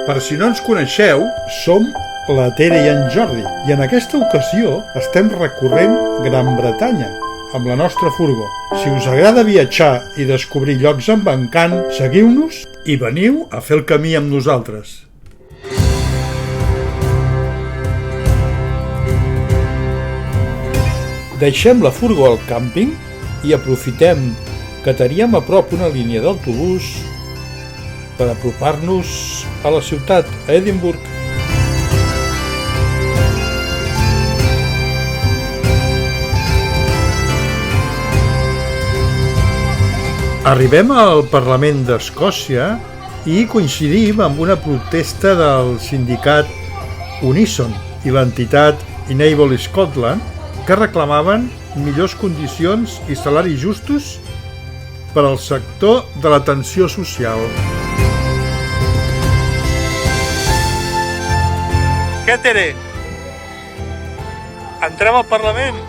Per si no ens coneixeu, som la Tere i en Jordi i en aquesta ocasió estem recorrent Gran Bretanya amb la nostra furgó. Si us agrada viatjar i descobrir llocs amb encant, seguiu-nos i veniu a fer el camí amb nosaltres. Deixem la furgó al càmping i aprofitem que teníem a prop una línia d'autobús per apropar-nos a la ciutat, a Edimburg. Arribem al Parlament d'Escòcia i coincidim amb una protesta del sindicat Unison i l'entitat Enable Scotland que reclamaven millors condicions i salaris justos per al sector de l'atenció social. Què, Tere? Entrem al Parlament?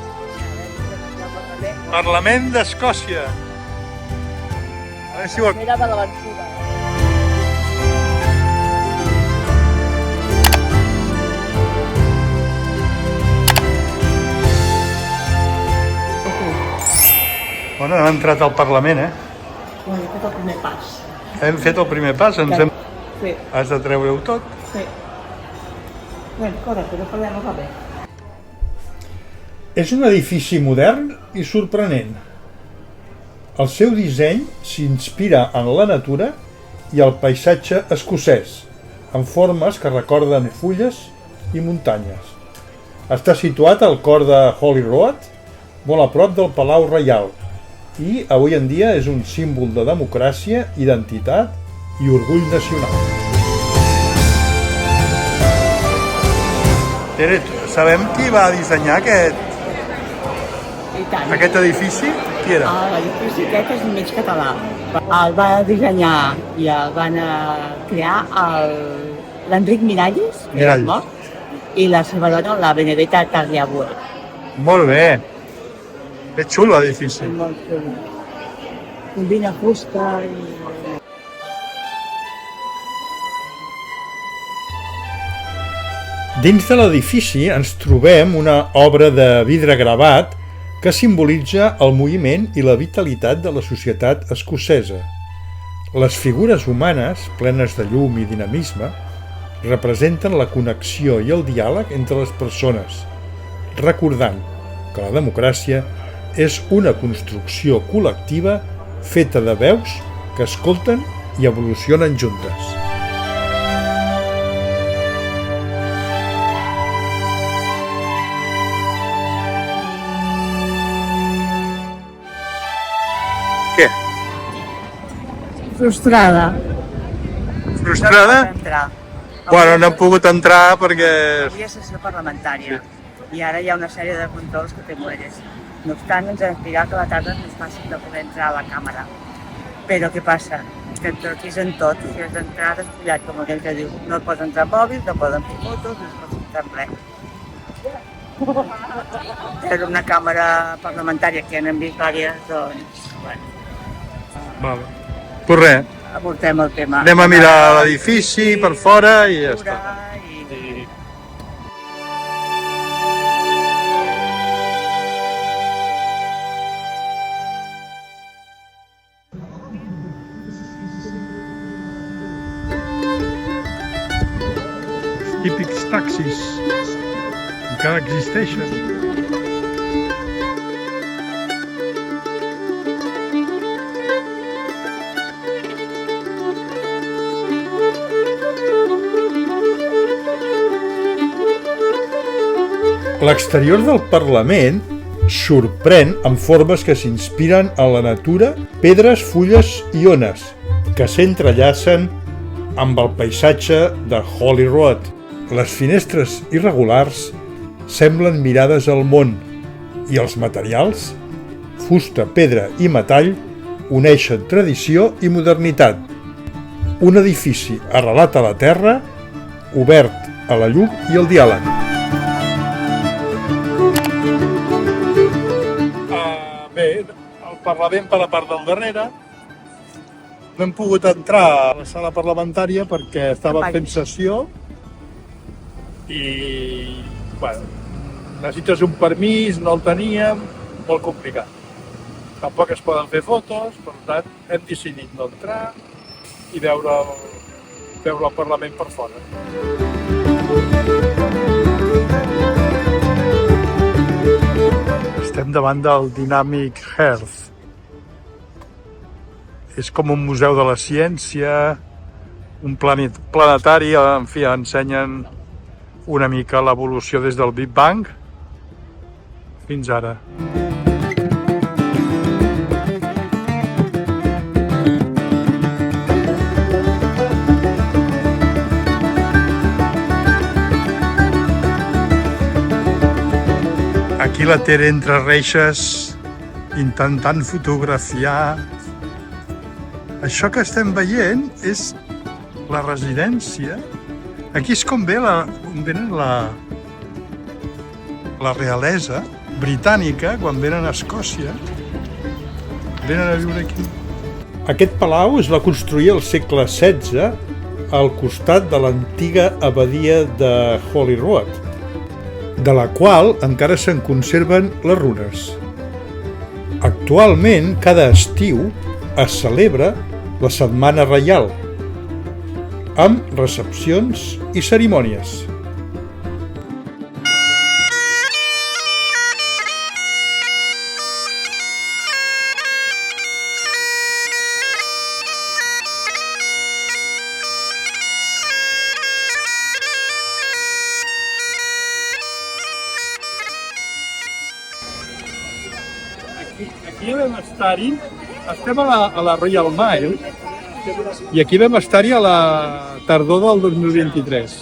Parlament d'Escòcia. A veure si ho... Mira per l'aventura. Bueno, hem entrat al Parlament, Bueno, he fet el primer pas. Hem fet el primer pas, Sí, Has de treure-ho tot. sí. Bueno, corre, però per allà no va bé. És un edifici modern i sorprenent. El seu disseny s'inspira en la natura i el paisatge escocès, amb formes que recorden fulles i muntanyes. Està situat al cor de Holyrood, molt a prop del Palau Reial, i avui en dia és un símbol de democràcia, identitat i orgull nacional. Tere, sabem qui va dissenyar I tant. aquest edifici? Qui era? L'edifici aquest és mig català. El va dissenyar i el van crear l'Enric Miralles, que és mort, i la seva dona, la Benedetta Tagliabue. Molt bé. És xulo l'edifici. Molt xulo. Combina fusta i... Dins de l'edifici ens trobem una obra de vidre gravat que simbolitza el moviment i la vitalitat de la societat escocesa. Les figures humanes, plenes de llum i dinamisme, representen la connexió i el diàleg entre les persones, recordant que la democràcia és una construcció col·lectiva feta de veus que escolten i evolucionen juntes. Què? Frustrada. Frustrada? Entrar. Bueno, no hem pogut entrar perquè... Avui és sessió parlamentària i ara hi ha una sèrie de controls que te mueres. No obstant, ens han explicat que a la tarda és més fàcil de poder entrar a la càmera. Però què passa? Que et troquisen tot. Si has d'entrar despullat, com aquell que diu, no et pots entrar mòbil, no poden fer fotos, no es pots entrar en res. Però una càmera parlamentària que han enviat vàries, doncs, bueno, Vale. Pues res, avortem el tema. anem a mirar l'edifici per fora i ja està. I... Típics taxis encara existeixen. L'exterior del Parlament sorprèn amb formes que s'inspiren en la natura, pedres, fulles i ones, que s'entrellacen amb el paisatge de Holyrood. Les finestres irregulars semblen mirades al món i els materials, fusta, pedra i metall, uneixen tradició i modernitat. Un edifici arrelat a la terra, obert a la llum i el diàleg. Bé, el Parlament per la part del darrere, No hem pogut entrar a la sala parlamentària perquè estava fent sessió i, bueno, necessites un permís, no el teníem, molt complicat. Tampoc es poden fer fotos, per tant, hem decidit no entrar i veure el Parlament per fora. Estem davant del Dynamic Health. És com un museu de la ciència, un planetari, en fi, ensenyen una mica l'evolució des del Big Bang fins ara. Aquí la Tere entre reixes, intentant fotografiar. Això que estem veient és la residència. Aquí és com venen la realesa britànica, quan venen a Escòcia. Venen a viure aquí. Aquest palau es va construir al segle XVI al costat de l'antiga abadia de Holyrood, de la qual encara se'n conserven les runes. Actualment, cada estiu es celebra la Setmana Reial, amb recepcions i cerimònies. Aquí vam estar-hi, estem a la Royal Mile, i aquí vam estar-hi a la tardor del 2023.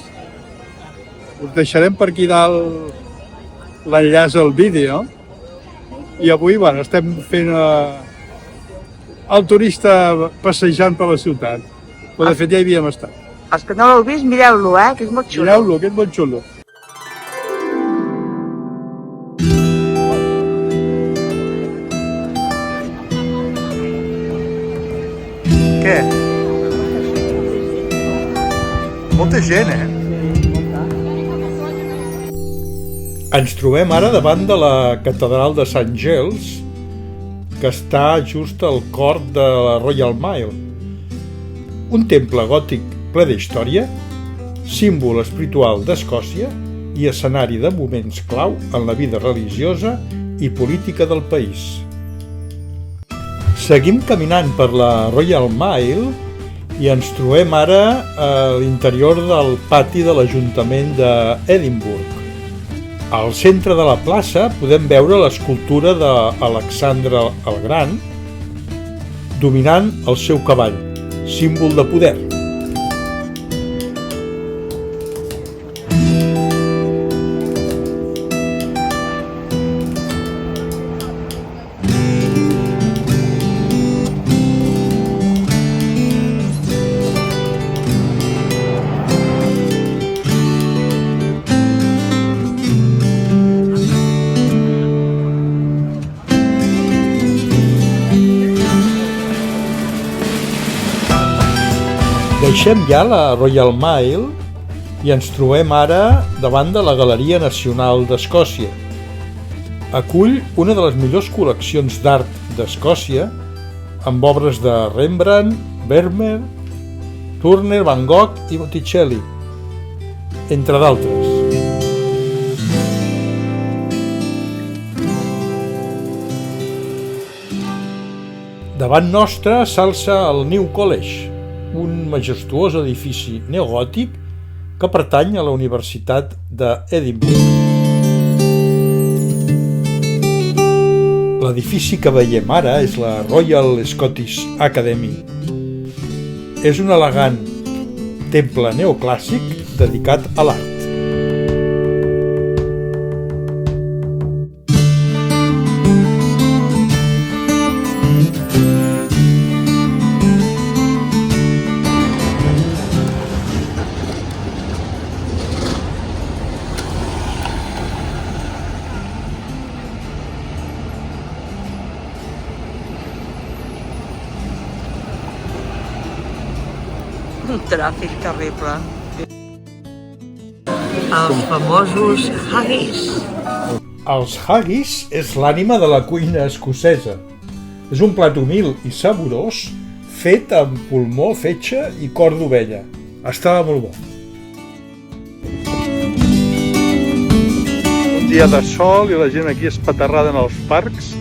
Us deixarem per aquí dalt l'enllaç al vídeo, i avui estem fent el turista passejant per la ciutat. Però de fet ja hi havíem estat. Els que no l'heu vist, mireu-lo, que és molt xulo. Mireu-lo, que és molt xulo. Què? Molta gent, Ens trobem ara davant de la catedral de Sant Giles, que està just al cor de la Royal Mile. Un temple gòtic ple d'història, símbol espiritual d'Escòcia i escenari de moments clau en la vida religiosa i política del país. Seguim caminant per la Royal Mile i ens trobem ara a l'interior del pati de l'Ajuntament d'Edimburg. Al centre de la plaça podem veure l'escultura d'Alexandre el Gran dominant el seu cavall, símbol de poder. Deixem ja la Royal Mile i ens trobem ara davant de la Galeria Nacional d'Escòcia. Acull una de les millors col·leccions d'art d'Escòcia amb obres de Rembrandt, Vermeer, Turner, Van Gogh i Botticelli, entre d'altres. Davant nostre s'alça el New College, un majestuós edifici neogòtic que pertany a la Universitat d'Edimburg. L'edifici que veiem ara és la Royal Scottish Academy. És un elegant temple neoclàssic dedicat a l'art. Un tràfic terrible. Els famosos haggis. Els haggis és l'ànima de la cuina escocesa. És un plat humil i saborós fet amb pulmó, fetge i cor d'ovella. Estava molt bo. Un dia de sol i la gent aquí espaterrada en els parcs,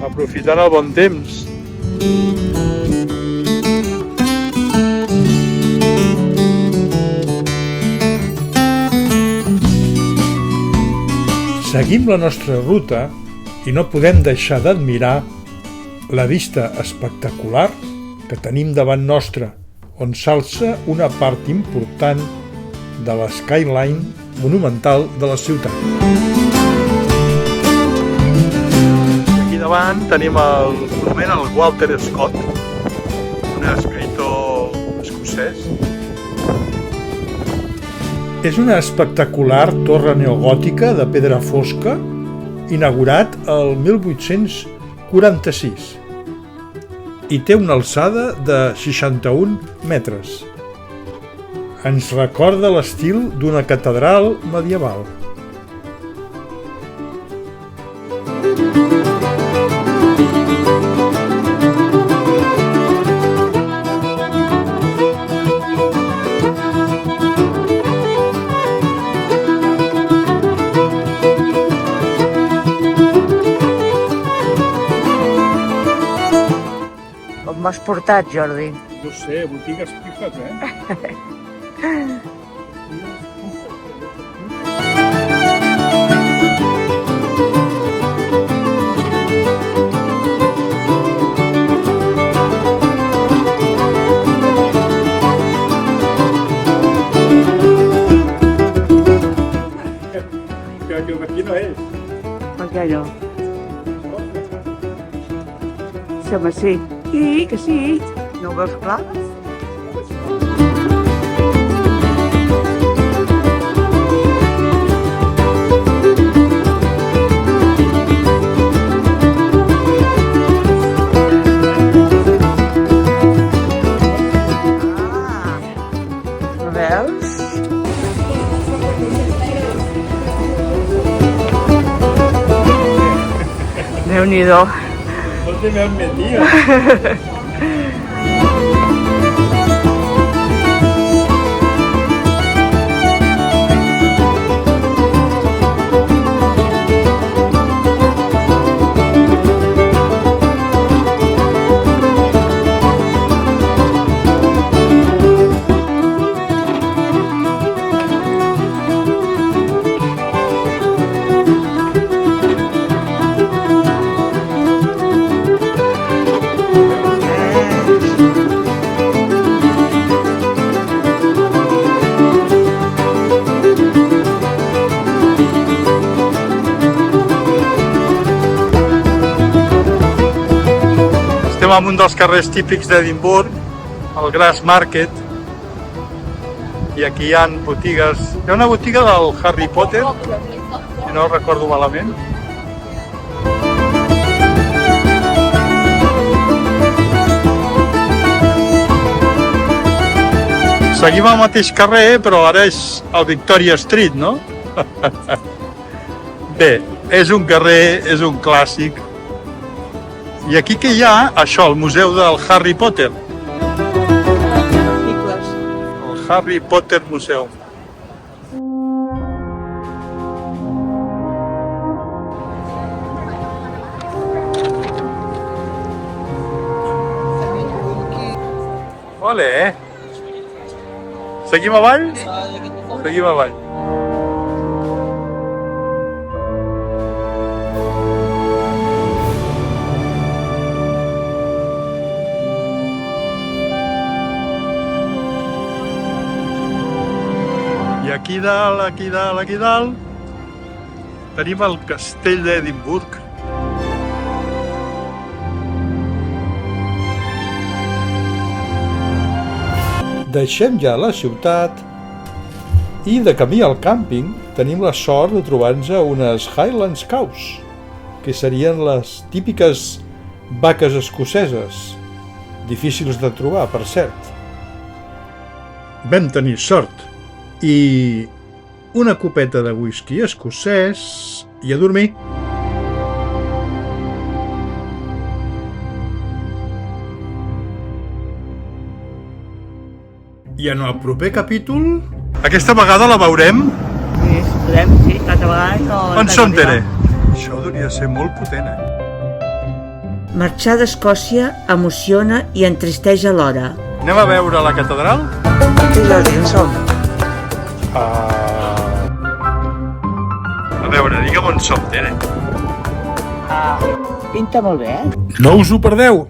aprofitant el bon temps. Seguim la nostra ruta i no podem deixar d'admirar la vista espectacular que tenim davant nostre, on s'alça una part important de la skyline monumental de la ciutat. Aquí davant tenim el monument al Walter Scott, un escriptor escocès. És una espectacular torre neogòtica de pedra fosca, inaugurat el 1846, i té una alçada de 61 metres. Ens recorda l'estil d'una catedral medieval. Com m'has portat, Jordi? No sé, botigues pifes, Que aquí no és. Per què no? Sí, home, sí. Sí, que sí. No ho veus clar? Ho veus? Déu-n'hi-do. ¿Dónde me han metido? Estem en un dels carrers típics d'Edimburg, el Grassmarket, i aquí hi ha botigues. Hi ha una botiga del Harry Potter, si no recordo malament. Seguim al mateix carrer, però ara és el Victoria Street, no? Bé, és un carrer, és un clàssic. I aquí què hi ha? Això, el museu del Harry Potter. El Harry Potter Museu. Ole, Seguim avall? Seguim avall. I aquí dalt, tenim el castell d'Edimburg. Deixem ja la ciutat i de camí al càmping tenim la sort de trobar-nos a unes Highland Cows, que serien les típiques vaques escoceses, difícils de trobar, per cert. Vam tenir sort i una copeta de whisky escocès i a dormir. I en el proper capítol... Aquesta vegada la veurem? Sí, si podem, sí, l'altra vegada no... On som, Tere? Això hauria de ser molt potent, Marxar d'Escòcia emociona i entristeix alhora. Anem a veure la catedral? Sí, Jordi, on som? A veure, digue'm on som, Tere. Pinta molt bé, No us ho perdeu!